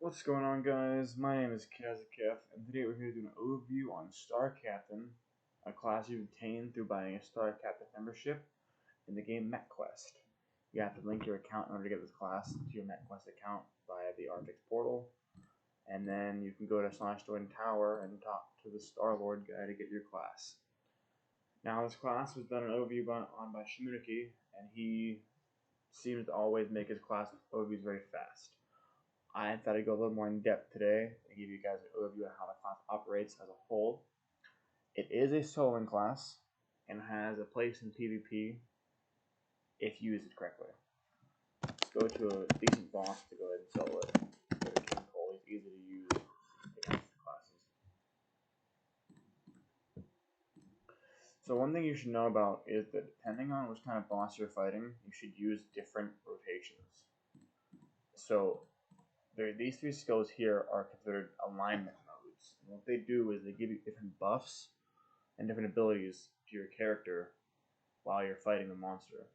What's going on, guys? My name is Kazaketh, and today we're here to do an overview on Star Captain, a class you obtain through buying a Star Captain membership in the game MechQuest. You have to link your account in order to get this class to your MechQuest account via the Arctic portal, and then you can go to /join tower and talk to the Star-Lord guy to get your class. Now, this class was done an overview on by Shimuniki, and he seems to always make his class overviews very fast. I thought I'd go a little more in depth today and give you guys an overview of how the class operates as a whole. It is a soloing class and has a place in PvP if you use it correctly. Let's go to a decent boss to go ahead and solo it. It's easy to use against the classes. So one thing you should know about is that depending on which kind of boss you're fighting, you should use different rotations. So these three skills here are considered alignment modes. And what they do is they give you different buffs and different abilities to your character while you're fighting the monster.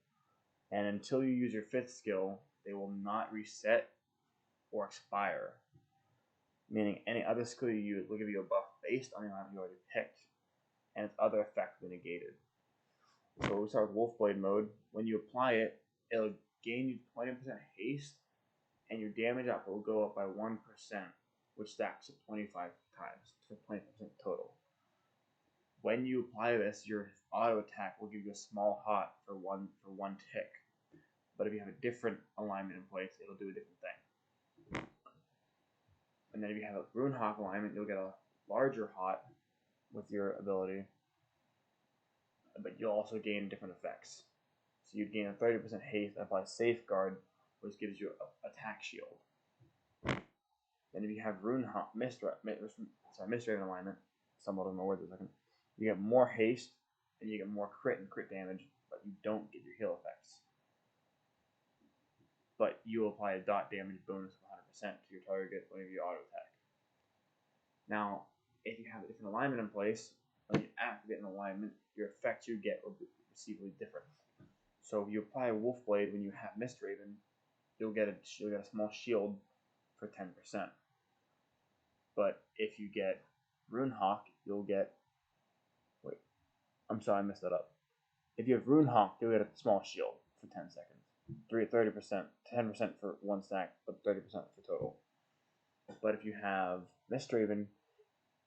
And until you use your 5th skill, they will not reset or expire. Meaning any other skill you use will give you a buff based on the alignment you already picked, and its other effects will be negated. So we'll start with Wolfblade mode. When you apply it, it'll gain you 20% haste, and your damage output will go up by 1%, which stacks up 25 times for 20% total. When you apply this, your auto attack will give you a small hot for one tick. But if you have a different alignment in place, it'll do a different thing. And then if you have a Rune Hawk alignment, you'll get a larger hot with your ability, but you'll also gain different effects. So you gain a 30% haste and apply Safeguard, which gives you an attack shield. Then if you have Mistraven alignment, somewhat of my words in a second, you get more haste and you get more crit and crit damage, but you don't get your heal effects. But you will apply a dot damage bonus of 100% to your target whenever you auto attack. Now, if you have a different alignment in place, when you activate an alignment, your effects you get will be perceivably different. So if you apply Wolfblade when you have Mistraven, you'll get a small shield for 10%. But if you get Rune Hawk, you'll get... Wait, I'm sorry, I messed that up. If you have Rune Hawk, you'll get a small shield for 10 seconds. 30%, 10% for one stack, but 30% for total. But if you have Mistraven,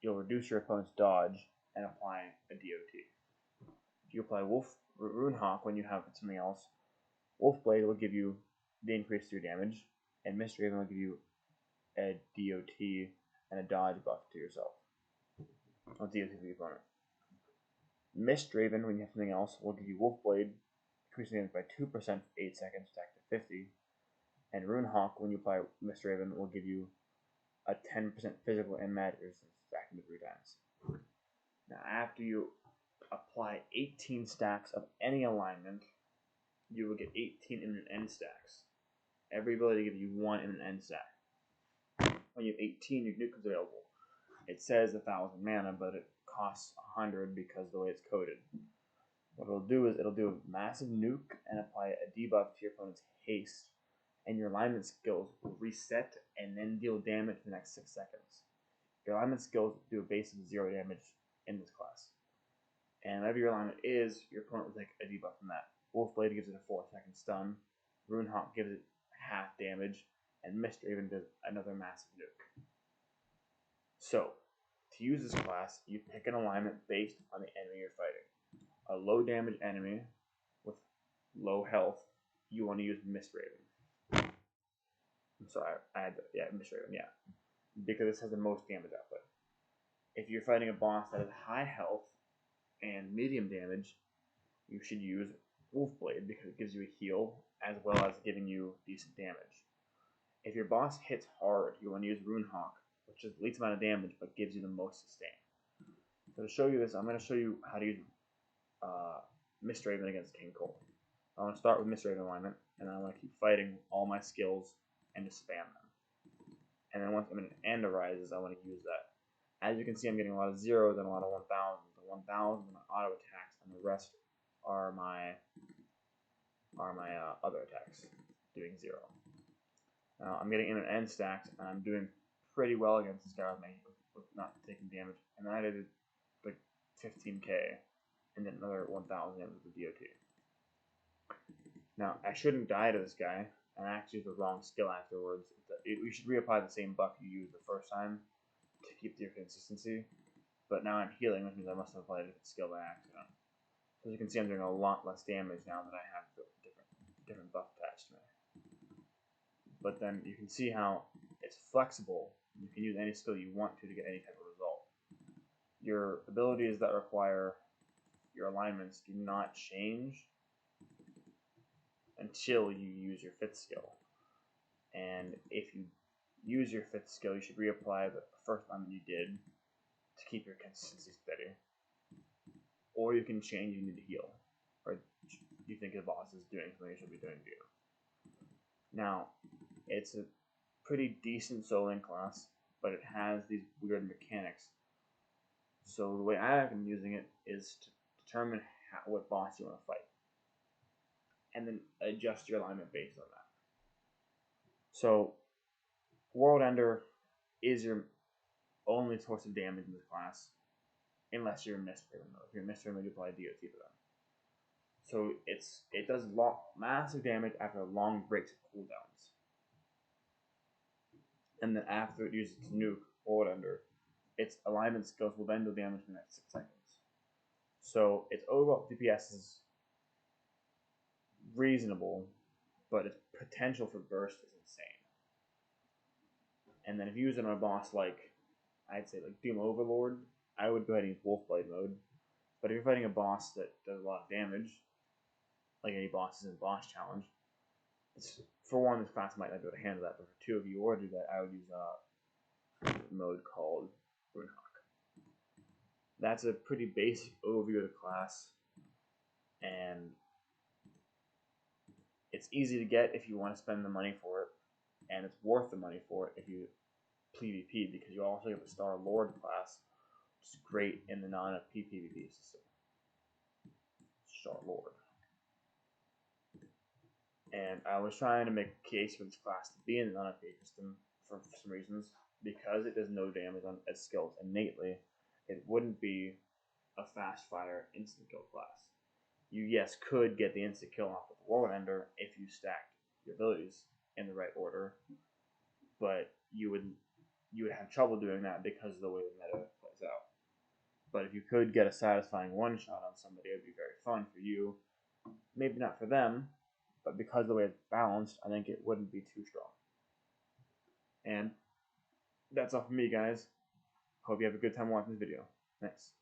you'll reduce your opponent's dodge and apply a DOT. If you apply Rune Hawk when you have something else, Wolfblade will give you the increase to your damage, and Mistraven will give you a DOT and a dodge buff to yourself. Or DOT for the opponent. Mistraven, when you have something else, will give you Wolfblade, increasing damage by 2% for 8 seconds, stacked to 50. And Rune Hawk, when you apply Mistraven, will give you a 10% physical and magic resistance, stacked into 3 times. Now, after you apply 18 stacks of any alignment, you will get 18 imminent end stacks. Every ability gives you 1 imminent end stack. When you have 18, your nuke is available. It says 1,000 mana, but it costs 100 because of the way it's coded. What it'll do is it'll do a massive nuke and apply a debuff to your opponent's haste, and your alignment skills will reset and then deal damage for the next 6 seconds. Your alignment skills do a base of 0 damage in this class. And whatever your alignment is, your opponent will take a debuff from that. Wolfblade gives it a 4-second stun, Rune Hawk gives it half damage, and Mistraven does another massive nuke. So, to use this class, you pick an alignment based on the enemy you're fighting. A low damage enemy with low health, you want to use Mistraven. I'm sorry, Mistraven, yeah. Because this has the most damage output. If you're fighting a boss that has high health and medium damage, you should use Wolfblade because it gives you a heal as well as giving you decent damage. If your boss hits hard, you want to use Rune Hawk, which is the least amount of damage but gives you the most sustain. So to show you this, I'm going to show you how to use Mistraven against King Cole. I want to start with Mistraven alignment, and I want to keep fighting all my skills and just spam them. And then once an end arises, I want to use that. As you can see, I'm getting a lot of zeros and a lot of 1,000s. The 1,000s are my auto attacks, and the rest are my other attacks, doing 0. I'm getting in and end stacked, and I'm doing pretty well against this guy with not taking damage. And then I did like 15k, and then another 1,000 with the DOT. Now, I shouldn't die to this guy, and I actually used the wrong skill afterwards. We should reapply the same buff you used the first time to keep your consistency. But now I'm healing, which means I must have applied a different skill by accident. So as you can see, I'm doing a lot less damage now that I have the different buff attached to me. But then you can see how it's flexible. You can use any skill you want to get any type of result. Your abilities that require your alignments do not change until you use your 5th skill. And if you use your 5th skill, you should reapply the first alignment you did to keep your consistency steady. Or you can change you need to heal, or you think the boss is doing something you should be doing to you. Now, it's a pretty decent soloing class, but it has these weird mechanics. So the way I've been using it is to determine what boss you want to fight, and then adjust your alignment based on that. So, World Ender is your only source of damage in this class, unless you're in Mystery mode. If you're in Mystery mode, you apply DOT for them. So it does massive damage after long breaks of cooldowns. And then after it uses its nuke, World Ender, its alignment skills will then do damage in the next 6 seconds. So its overall DPS is reasonable, but its potential for burst is insane. And then if you use it on a boss like, I'd say like Doom Overlord, I would go ahead and use Wolfblade mode. But if you're fighting a boss that does a lot of damage, like any bosses in boss challenge, for one, this class might not be able to handle that, but for two, if you were to do that, I would use a mode called Runehawk. That's a pretty basic overview of the class, and it's easy to get if you want to spend the money for it, and it's worth the money for it if you PvP, because you also get the Star Lord class, which is great in the non-FP PvP system. Star Lord. And I was trying to make a case for this class to be in the non-FP system for some reasons. Because it does no damage on its skills innately, it wouldn't be a fast fire instant kill class. You, yes, could get the instant kill off with the World Ender if you stacked your abilities in the right order, but you would have trouble doing that because of the way the meta plays out. But if you could get a satisfying one-shot on somebody, it would be very fun for you. Maybe not for them, but because of the way it's balanced, I think it wouldn't be too strong. And that's all from me, guys. Hope you have a good time watching this video. Thanks.